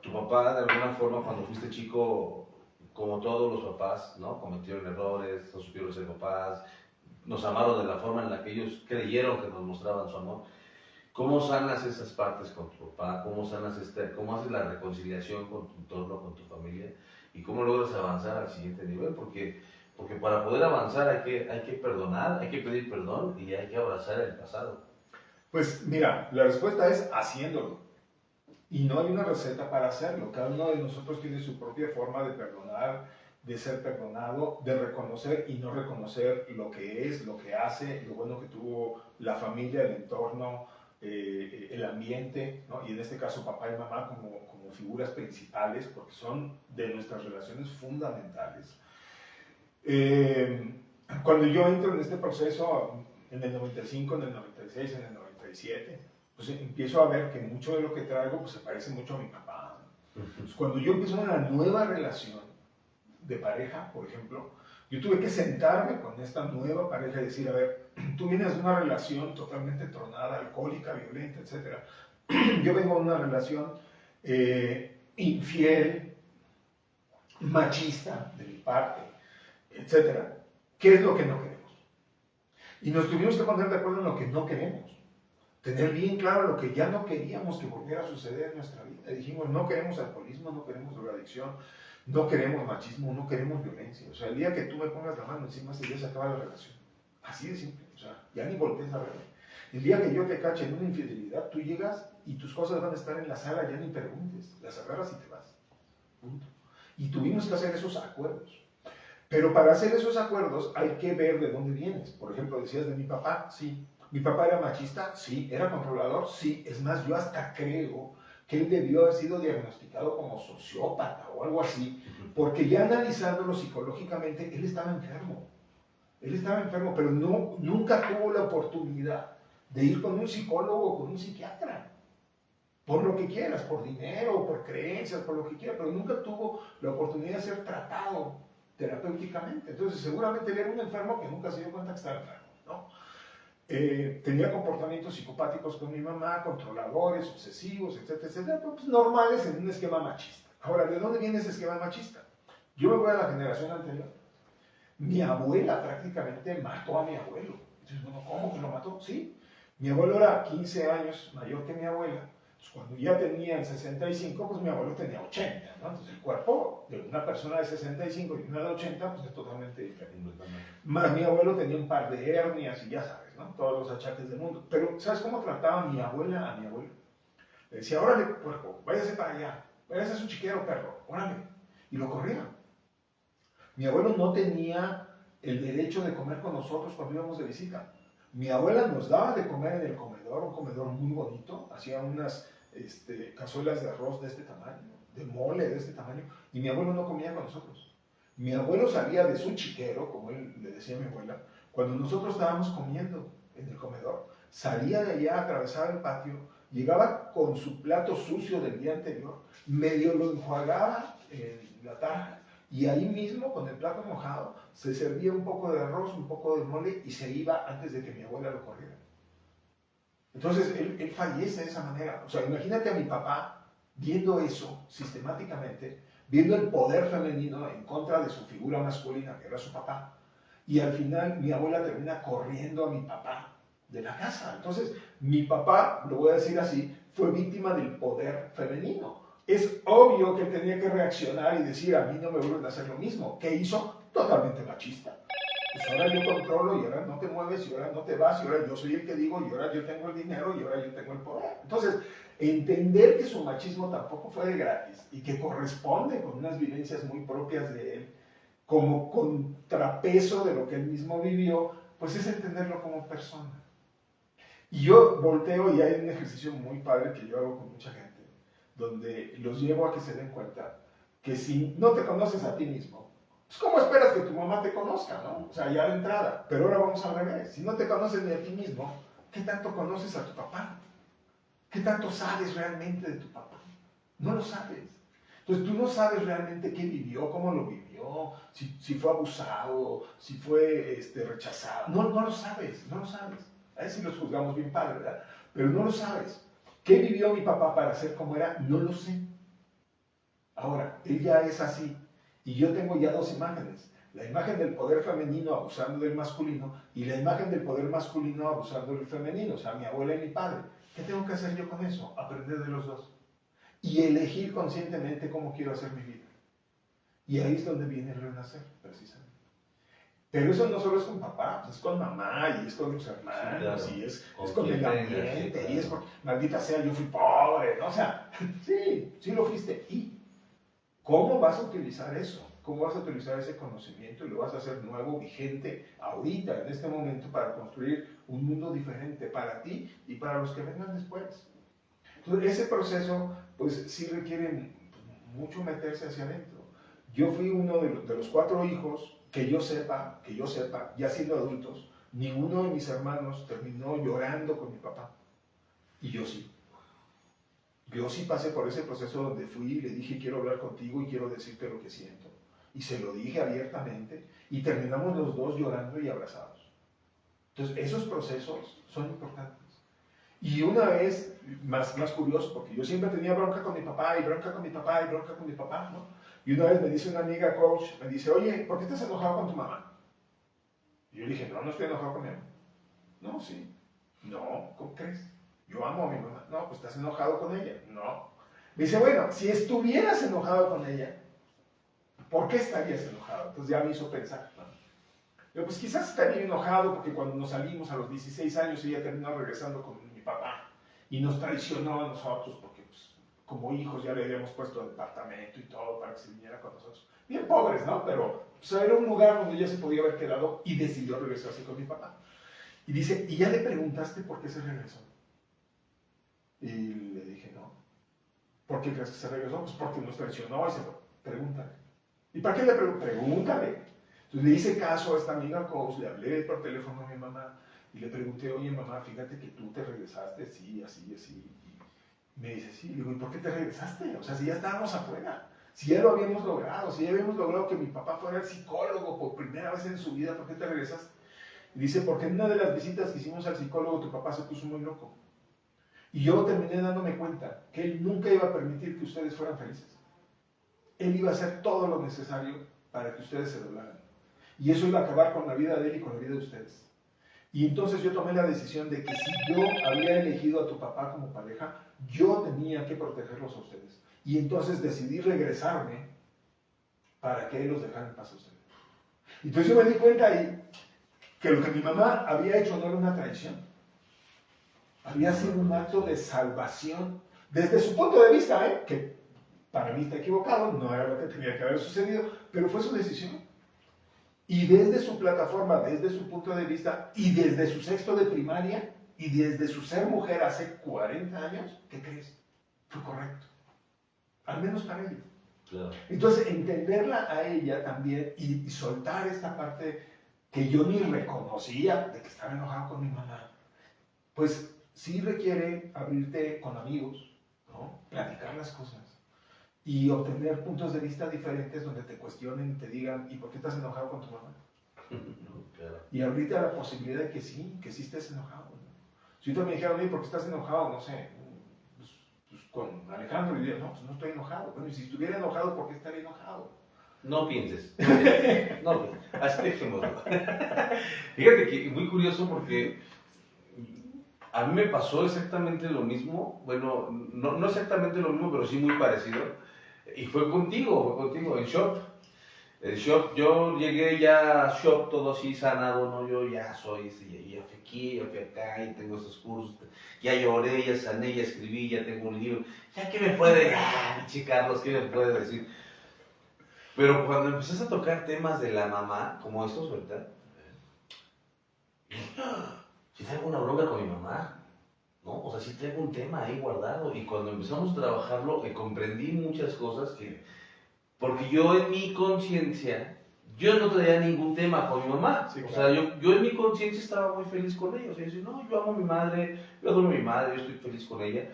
tu papá, de alguna forma, cuando fuiste chico, como todos los papás, ¿no? Cometieron errores, no supieron ser papás, nos amaron de la forma en la que ellos creyeron que nos mostraban su amor. ¿Cómo sanas esas partes con tu papá? ¿Cómo haces la reconciliación con tu entorno, con tu familia? ¿Y cómo logras avanzar al siguiente nivel? Porque para poder avanzar hay que perdonar, hay que pedir perdón y hay que abrazar el pasado. Pues mira, la respuesta es haciéndolo. Y no hay una receta para hacerlo. Cada uno de nosotros tiene su propia forma de perdonar, de ser perdonado, de reconocer y no reconocer lo que es, lo que hace, lo bueno que tuvo la familia, el entorno, el ambiente, ¿no? Y en este caso papá y mamá como figuras principales, porque son de nuestras relaciones fundamentales. Cuando yo entro en este proceso, en el 95, en el 96, en el 97, pues empiezo a ver que mucho de lo que traigo pues, se parece mucho a mi papá. Pues, cuando yo empiezo una nueva relación de pareja, por ejemplo, yo tuve que sentarme con esta nueva pareja y decir, a ver, tú vienes de una relación totalmente tronada, alcohólica, violenta, etc. Yo vengo de una relación infiel, machista de mi parte, etc. ¿Qué es lo que no queremos? Y nos tuvimos que poner de acuerdo en lo que no queremos. Tener bien claro lo que ya no queríamos que volviera a suceder en nuestra vida. Dijimos, no queremos alcoholismo, no queremos drogadicción, no queremos machismo, no queremos violencia. O sea, el día que tú me pongas la mano encima, ese día se acaba la relación. Así de simple. O sea, ya ni voltees a verme. El día que yo te cache en una infidelidad, tú llegas y tus cosas van a estar en la sala, ya ni preguntes. Las agarras y te vas. Punto. Y tuvimos que hacer esos acuerdos. Pero para hacer esos acuerdos hay que ver de dónde vienes. Por ejemplo, decías de mi papá, sí. ¿Mi papá era machista? Sí. ¿Era controlador? Sí. Es más, yo hasta creo que él debió haber sido diagnosticado como sociópata o algo así, porque ya analizándolo psicológicamente, él estaba enfermo. Él estaba enfermo, pero nunca tuvo la oportunidad de ir con un psicólogo o con un psiquiatra. Por lo que quieras, por dinero, por creencias, por lo que quieras, pero nunca tuvo la oportunidad de ser tratado terapéuticamente. Entonces, seguramente él era un enfermo que nunca se dio cuenta que estaba enfermo, ¿no? Tenía comportamientos psicopáticos con mi mamá, controladores, obsesivos, etcétera, etcétera, pues normales en un esquema machista. Ahora, ¿de dónde viene ese esquema machista? Yo me voy a la generación anterior. Mi abuela prácticamente mató a mi abuelo. Entonces, bueno, ¿cómo que lo mató? Sí. Mi abuelo era 15 años mayor que mi abuela. Entonces, cuando ya tenían 65, pues mi abuelo tenía 80, ¿no? Entonces, el cuerpo de una persona de 65 y una de 80, pues es totalmente diferente. Más mi abuelo tenía un par de hernias y ya sabes, ¿no? Todos los achaques del mundo. Pero, ¿sabes cómo trataba mi abuela a mi abuelo? Le decía, órale, puerco, váyase para allá. Váyase a su chiquero, perro, órale. Y lo corría. Mi abuelo no tenía el derecho de comer con nosotros cuando íbamos de visita. Mi abuela nos daba de comer en el comedor, un comedor muy bonito, hacía unas cazuelas de arroz de este tamaño, de mole de este tamaño, y mi abuelo no comía con nosotros. Mi abuelo salía de su chiquero, como él le decía a mi abuela, cuando nosotros estábamos comiendo en el comedor, salía de allá, atravesaba el patio, llegaba con su plato sucio del día anterior, medio lo enjuagaba en la tarja, y ahí mismo, con el plato mojado, se servía un poco de arroz, un poco de mole y se iba antes de que mi abuela lo corriera. Entonces, él fallece de esa manera. O sea, imagínate a mi papá viendo eso sistemáticamente, viendo el poder femenino en contra de su figura masculina, que era su papá. Y al final, mi abuela termina corriendo a mi papá de la casa. Entonces, mi papá, lo voy a decir así, fue víctima del poder femenino. Es obvio que él tenía que reaccionar y decir, a mí no me vuelven a hacer lo mismo. ¿Qué hizo? Totalmente machista. Pues ahora yo controlo y ahora no te mueves y ahora no te vas y ahora yo soy el que digo y ahora yo tengo el dinero y ahora yo tengo el poder. Entonces, entender que su machismo tampoco fue de gratis y que corresponde con unas vivencias muy propias de él, como contrapeso de lo que él mismo vivió, pues es entenderlo como persona. Y yo volteo y hay un ejercicio muy padre que yo hago con mucha gente, donde los llevo a que se den cuenta que si no te conoces a ti mismo, pues ¿cómo esperas que tu mamá te conozca, no? O sea, ya de entrada. Pero ahora vamos al revés. Si no te conoces ni a ti mismo, ¿qué tanto conoces a tu papá? ¿Qué tanto sabes realmente de tu papá? No lo sabes. Entonces tú no sabes realmente qué vivió, cómo lo vivió, si fue abusado, si fue rechazado. No lo sabes, no lo sabes. A ver si los juzgamos bien padre, ¿verdad? Pero no lo sabes. ¿Qué vivió mi papá para ser como era? No lo sé. Ahora, él ya es así. Y yo tengo ya dos imágenes. La imagen del poder femenino abusando del masculino y la imagen del poder masculino abusando del femenino. O sea, mi abuela y mi padre. ¿Qué tengo que hacer yo con eso? Aprender de los dos. Y elegir conscientemente cómo quiero hacer mi vida. Y ahí es donde viene el renacer, precisamente. Pero eso no solo es con papá, es con mamá, y es con los hermanos, sí, claro. y es con el ambiente, claro. Y es porque, maldita sea, yo fui pobre, ¿no? O sea, sí lo fuiste. ¿Y cómo vas a utilizar eso? ¿Cómo vas a utilizar ese conocimiento y lo vas a hacer nuevo, vigente, ahorita, en este momento, para construir un mundo diferente para ti y para los que vengan después? Entonces, ese proceso, pues, sí requiere mucho meterse hacia adentro. Yo fui uno de los 4 hijos, que yo sepa, ya siendo adultos, ninguno de mis hermanos terminó llorando con mi papá. Y yo sí. Yo sí pasé por ese proceso donde fui y le dije, quiero hablar contigo y quiero decirte lo que siento. Y se lo dije abiertamente y terminamos los dos llorando y abrazados. Entonces, esos procesos son importantes. Y una vez, más curioso, porque yo siempre tenía bronca con mi papá y bronca con mi papá y bronca con mi papá, ¿no? Y una vez me dice una amiga coach, me dice, oye, ¿por qué estás enojado con tu mamá? Y yo le dije, no estoy enojado con mi mamá. No, sí. No, ¿cómo crees? Yo amo a mi mamá. No, pues estás enojado con ella. No. Me dice, bueno, si estuvieras enojado con ella, ¿por qué estarías enojado? Entonces ya me hizo pensar, ¿no? Yo, pues quizás estaría enojado porque cuando nos salimos a los 16 años ella terminó regresando con mi papá y nos traicionó a nosotros porque pues, como hijos ya le habíamos puesto departamento y todo para que se viniera con nosotros. Bien pobres, ¿no? Pero pues, era un lugar donde ella se podía haber quedado y decidió regresarse con mi papá. Y dice, ¿y ya le preguntaste por qué se regresó? Y le dije, no. ¿Por qué crees que se regresó? Pues porque nos traicionó y se fue. Pregúntale. ¿Y para qué le pregunté? Pregúntale. Entonces le hice caso a esta amiga coach, le hablé por teléfono a mi mamá y le pregunté, oye mamá, fíjate que tú te regresaste, sí, así, así. Y me dice, sí, le digo, ¿y por qué te regresaste? O sea, si ya estábamos afuera, si ya lo habíamos logrado, si ya habíamos logrado que mi papá fuera el psicólogo por primera vez en su vida, ¿por qué te regresaste? Y dice, porque en una de las visitas que hicimos al psicólogo, tu papá se puso muy loco. Y yo terminé dándome cuenta que él nunca iba a permitir que ustedes fueran felices. Él iba a hacer todo lo necesario para que ustedes se doblaran. Y eso iba a acabar con la vida de él y con la vida de ustedes. Y entonces yo tomé la decisión de que si yo había elegido a tu papá como pareja, yo tenía que protegerlos a ustedes. Y entonces decidí regresarme para que él los dejara en paz a ustedes. Entonces yo me di cuenta ahí que lo que mi mamá había hecho no era una traición. Había sido un acto de salvación desde su punto de vista, que para mí está equivocado, no era lo que tenía que haber sucedido, pero fue su decisión. Y desde su plataforma, desde su punto de vista, y desde su sexto de primaria, y desde su ser mujer hace 40 años, ¿qué crees? Fue correcto. Al menos para ella. Claro. Entonces, entenderla a ella también y soltar esta parte que yo ni reconocía de que estaba enojado con mi mamá, pues sí requiere abrirte con amigos, ¿no? Platicar las cosas y obtener puntos de vista diferentes donde te cuestionen y te digan, ¿y por qué estás enojado con tu mamá? Claro. Y abrirte a la posibilidad de que sí estés enojado, ¿no? Si tú me dijeras, oye, ¿por qué estás enojado? No sé, pues con Alejandro diría, no, pues no estoy enojado. Bueno, y si estuviera enojado, ¿por qué estaría enojado? No pienses. No pienses. Así dejémoslo. Fíjate que muy curioso porque a mí me pasó exactamente lo mismo. Bueno, no exactamente lo mismo, pero sí muy parecido. Y fue contigo, en Shop. El Shop, yo llegué ya a Shop todo así sanado, ¿no? Yo ya soy, ya fui aquí, ya fui acá, y tengo estos cursos, ya lloré, ya sané, ya escribí, ya tengo un libro. ¿Ya qué me puede, Carlos, qué me puede decir? Pero cuando empezás a tocar temas de la mamá, como estos, ¿verdad? Si traigo una bronca con mi mamá, ¿no? O sea, sí traigo un tema ahí guardado. Y cuando empezamos a trabajarlo, comprendí muchas cosas porque yo en mi conciencia, yo no traía ningún tema con mi mamá. Sí, claro. O sea, yo en mi conciencia estaba muy feliz con ella. O sea, yo decía, no, yo amo a mi madre, yo adoro a mi madre, yo estoy feliz con ella.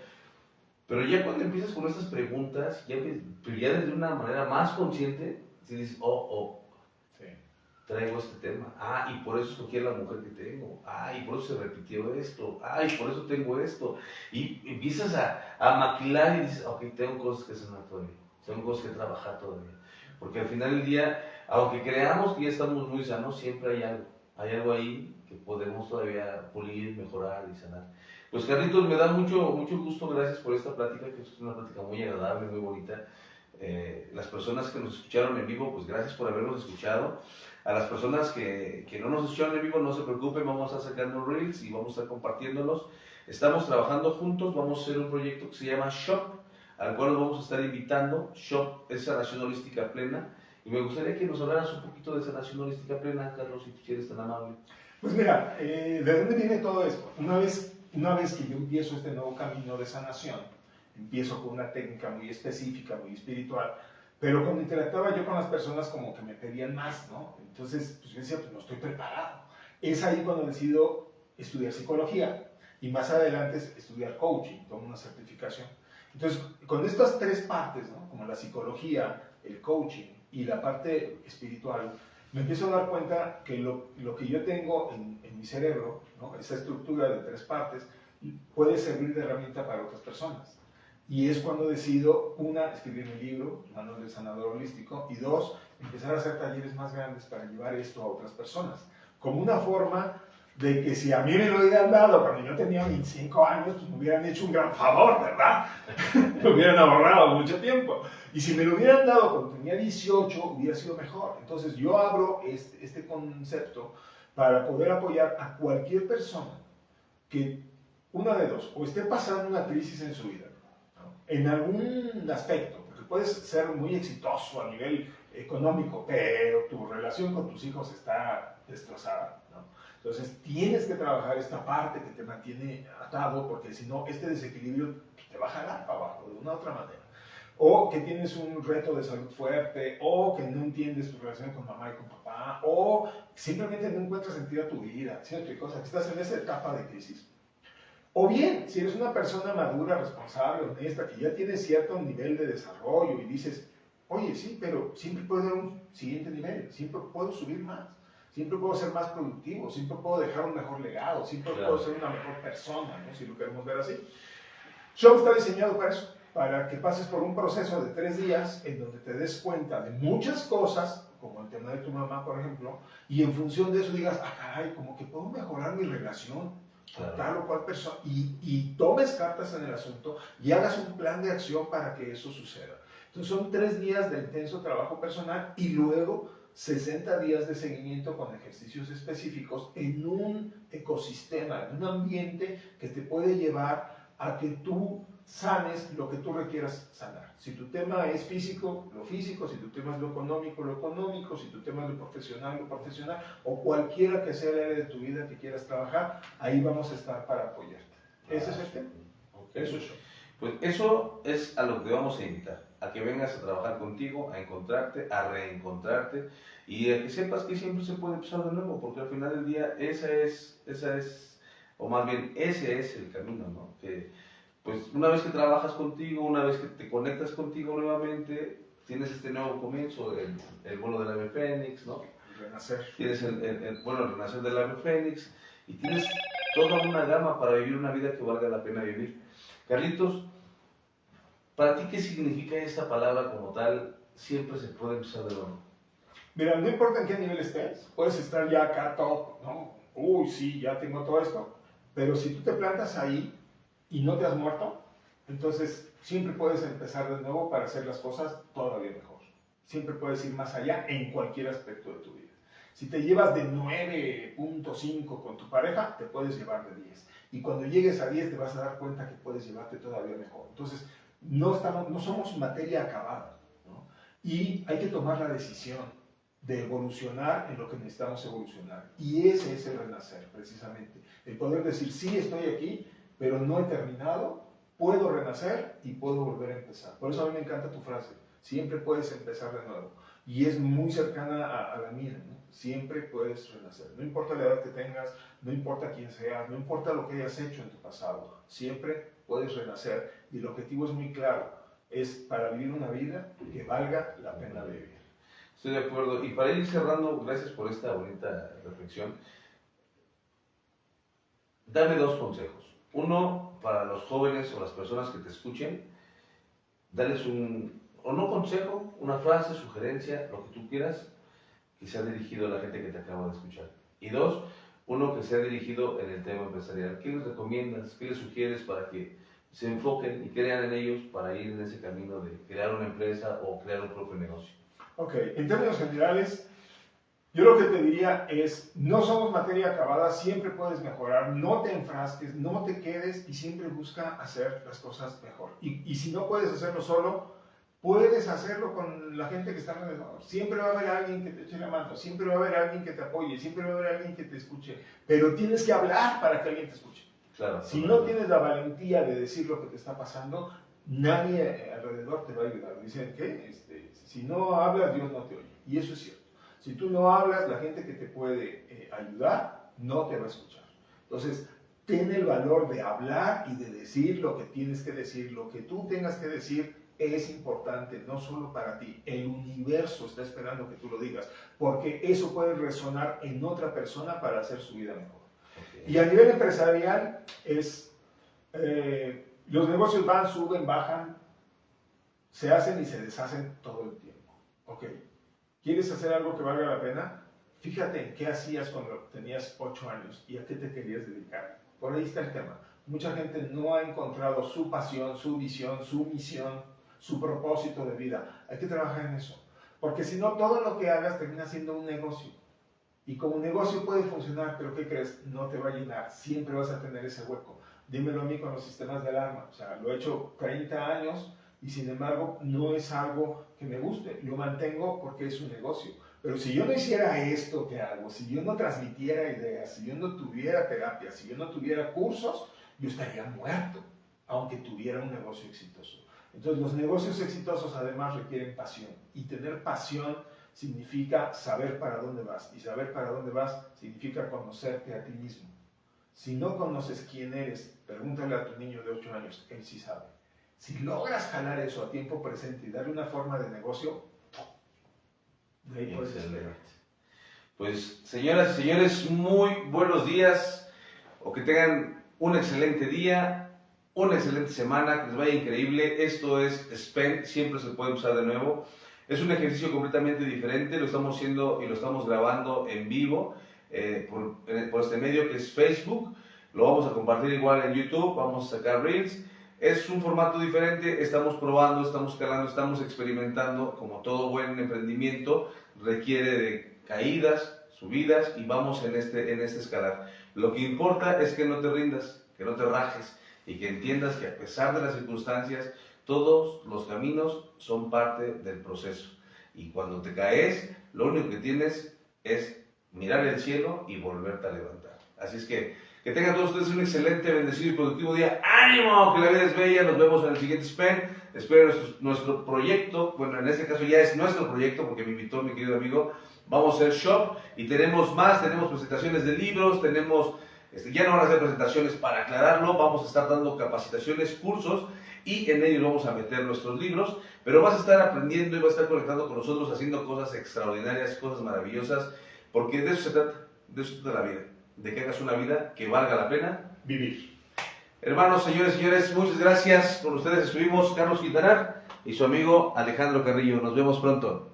Pero ya cuando empiezas con estas preguntas, pero ya desde una manera más consciente, si dices, sí, traigo este tema. Y por eso escogí a la mujer que tengo. Y por eso se repitió esto. Y por eso tengo esto. Y empiezas a maquilar y dices, ok, tengo cosas que sanar todavía. Tengo cosas que trabajar todavía. Porque al final del día, aunque creamos que ya estamos muy sanos, siempre hay algo. Hay algo ahí que podemos todavía pulir, mejorar y sanar. Pues Carlitos, me da mucho gusto, gracias por esta plática, que es una plática muy agradable, muy bonita. Las personas que nos escucharon en vivo, pues gracias por habernos escuchado. A las personas que no nos escucharon en vivo, no se preocupen, vamos a estar sacando reels y vamos a estar compartiéndolos. Estamos trabajando juntos, vamos a hacer un proyecto que se llama Shop, al cual nos vamos a estar invitando. Shop es sanación holística plena. Y me gustaría que nos hablaras un poquito de sanación holística plena, Carlos, si tú eres tan amable. Pues mira, ¿de dónde viene todo esto? Una vez que yo empiezo este nuevo camino de sanación, empiezo con una técnica muy específica, muy espiritual, pero cuando interactuaba yo con las personas como que me pedían más, ¿no? Entonces, pues yo decía, pues no estoy preparado. Es ahí cuando decido estudiar psicología y más adelante estudiar coaching, tomo una certificación. Entonces, con estas tres partes, ¿no? Como la psicología, el coaching y la parte espiritual, me empiezo a dar cuenta que lo que yo tengo en mi cerebro, ¿no? Esa estructura de tres partes, puede servir de herramienta para otras personas. Y es cuando decido, una, escribir mi libro, Manual del Sanador Holístico, y dos, empezar a hacer talleres más grandes para llevar esto a otras personas. Como una forma de que si a mí me lo hubieran dado cuando yo tenía 25 años, pues me hubieran hecho un gran favor, ¿verdad? Me hubieran ahorrado mucho tiempo. Y si me lo hubieran dado cuando tenía 18, hubiera sido mejor. Entonces yo abro este concepto para poder apoyar a cualquier persona que, una de dos, o esté pasando una crisis en su vida, ¿no? En algún aspecto, porque puedes ser muy exitoso a nivel económico, pero tu relación con tus hijos está destrozada, ¿no? Entonces tienes que trabajar esta parte que te mantiene atado, porque si no, este desequilibrio te va a jalar para abajo de una u otra manera. O que tienes un reto de salud fuerte, o que no entiendes tu relación con mamá y con papá, o simplemente no encuentras sentido a tu vida, ¿sí? Que estás en esa etapa de crisis. O bien, si eres una persona madura, responsable, honesta, que ya tiene cierto nivel de desarrollo y dices, oye, sí, pero siempre puedo dar un siguiente nivel, siempre puedo subir más, siempre puedo ser más productivo, siempre puedo dejar un mejor legado, siempre puedo ser una mejor persona, ¿no? Si lo queremos ver así. Show está diseñado para eso, para que pases por un proceso de 3 días en donde te des cuenta de muchas cosas, como el tema de tu mamá, por ejemplo, y en función de eso digas, ah, caray, como que puedo mejorar mi relación con tal o cual persona, y tomes cartas en el asunto y hagas un plan de acción para que eso suceda. Entonces son 3 días de intenso trabajo personal y luego 60 días de seguimiento con ejercicios específicos en un ecosistema, en un ambiente que te puede llevar a que tú sanes lo que tú requieras sanar. Si tu tema es físico, lo físico; si tu tema es lo económico; si tu tema es lo profesional, o cualquiera que sea el área de tu vida que quieras trabajar, ahí vamos a estar para apoyarte. Ese es el tema. Okay. Eso es. Pues eso es a lo que vamos a invitar, a que vengas a trabajar contigo, a encontrarte, a reencontrarte, y a que sepas que siempre se puede empezar de nuevo, porque al final del día ese es el camino, ¿no? Que pues una vez que trabajas contigo, una vez que te conectas contigo nuevamente, tienes este nuevo comienzo, el vuelo del ave fénix, ¿no? El renacer. Tienes el renacer del ave fénix, y tienes toda una gama para vivir una vida que valga la pena vivir. Carlitos, ¿para ti qué significa esta palabra como tal? Siempre se puede empezar de nuevo. Mira, no importa en qué nivel estés, puedes estar ya acá top, ¿no? Uy, sí, ya tengo todo esto. Pero si tú te plantas ahí y no te has muerto, entonces siempre puedes empezar de nuevo para hacer las cosas todavía mejor. Siempre puedes ir más allá en cualquier aspecto de tu vida. Si te llevas de 9.5 con tu pareja, te puedes llevar de 10. Y cuando llegues a 10 te vas a dar cuenta que puedes llevarte todavía mejor. Entonces, no somos materia acabada, ¿no? Y hay que tomar la decisión de evolucionar en lo que necesitamos evolucionar. Y ese es el renacer, precisamente. El poder decir, sí, estoy aquí, pero no he terminado, puedo renacer y puedo volver a empezar. Por eso a mí me encanta tu frase, siempre puedes empezar de nuevo. Y es muy cercana a la mía, ¿no? Siempre puedes renacer. No importa la edad que tengas, no importa quién seas, no importa lo que hayas hecho en tu pasado, siempre puedes renacer. Y el objetivo es muy claro, es para vivir una vida que valga la pena vivir. Estoy de acuerdo. Y para ir cerrando, gracias por esta bonita reflexión. Dame 2 consejos. Uno, para los jóvenes o las personas que te escuchen, dales no consejo, una frase, sugerencia, lo que tú quieras, que sea dirigido a la gente que te acaba de escuchar. Y 2, uno que sea dirigido en el tema empresarial. ¿Qué les recomiendas? ¿Qué les sugieres para que se enfoquen y crean en ellos para ir en ese camino de crear una empresa o crear un propio negocio? Ok, en términos generales, yo lo que te diría es, no somos materia acabada, siempre puedes mejorar, no te enfrasques, no te quedes y siempre busca hacer las cosas mejor. Y si no puedes hacerlo solo, puedes hacerlo con la gente que está alrededor. Siempre va a haber alguien que te eche la mano, siempre va a haber alguien que te apoye, siempre va a haber alguien que te escuche, pero tienes que hablar para que alguien te escuche. Claro, si no tienes la valentía de decir lo que te está pasando, nadie alrededor te va a ayudar. Dicen que si no hablas, Dios no te oye. Y eso es cierto. Si tú no hablas, la gente que te puede ayudar no te va a escuchar. Entonces, ten el valor de hablar y de decir lo que tienes que decir. Lo que tú tengas que decir es importante, no solo para ti. El universo está esperando que tú lo digas, porque eso puede resonar en otra persona para hacer su vida mejor. Okay. Y a nivel empresarial, los negocios van, suben, bajan, se hacen y se deshacen todo el tiempo. Ok, ¿quieres hacer algo que valga la pena? Fíjate en qué hacías cuando tenías 8 años y a qué te querías dedicar. Por ahí está el tema. Mucha gente no ha encontrado su pasión, su visión, su misión, su propósito de vida. Hay que trabajar en eso. Porque si no, todo lo que hagas termina siendo un negocio. Y como negocio puede funcionar, pero ¿qué crees? No te va a llenar. Siempre vas a tener ese hueco. Dímelo a mí con los sistemas de alarma. O sea, lo he hecho 30 años y sin embargo no es algo que me guste. Lo mantengo porque es un negocio. Pero si yo no hiciera esto que hago, si yo no transmitiera ideas, si yo no tuviera terapia, si yo no tuviera cursos, yo estaría muerto, aunque tuviera un negocio exitoso. Entonces los negocios exitosos además requieren pasión. Y tener pasión significa saber para dónde vas. Y saber para dónde vas significa conocerte a ti mismo. Si no conoces quién eres, pregúntale a tu niño de 8 años, él sí sabe. Si logras jalar eso a tiempo presente y darle una forma de negocio, de ahí puedes despegar. Pues señoras y señores, muy buenos días, o que tengan un excelente día, una excelente semana, que les vaya increíble. Esto es SPEN, siempre se puede usar de nuevo. Es un ejercicio completamente diferente, lo estamos haciendo y lo estamos grabando en vivo por este medio que es Facebook. Lo vamos a compartir igual en YouTube, vamos a sacar Reels. Es un formato diferente, estamos probando, estamos calando, estamos experimentando. Como todo buen emprendimiento, requiere de caídas, subidas, y vamos en este escalar. Lo que importa es que no te rindas, que no te rajes, y que entiendas que a pesar de las circunstancias, todos los caminos son parte del proceso. Y cuando te caes, lo único que tienes es mirar el cielo y volverte a levantar. Así es que tengan todos ustedes un excelente, bendecido y productivo día. ¡Ánimo! Que la vida es bella. Nos vemos en el siguiente SPEN. Espero nuestro proyecto. Bueno, en este caso ya es nuestro proyecto porque me invitó mi querido amigo. Vamos a hacer shop y tenemos más. Tenemos presentaciones de libros. Ya no van a hacer presentaciones para aclararlo. Vamos a estar dando capacitaciones, cursos, y en ellos vamos a meter nuestros libros. Pero vas a estar aprendiendo y vas a estar conectando con nosotros, haciendo cosas extraordinarias, cosas maravillosas. Porque de eso se trata. De eso se trata la vida. De que hagas una vida que valga la pena vivir. Hermanos, señores, muchas gracias. Con ustedes estuvimos Carlos Quintanar y su amigo Alejandro Carrillo. Nos vemos pronto.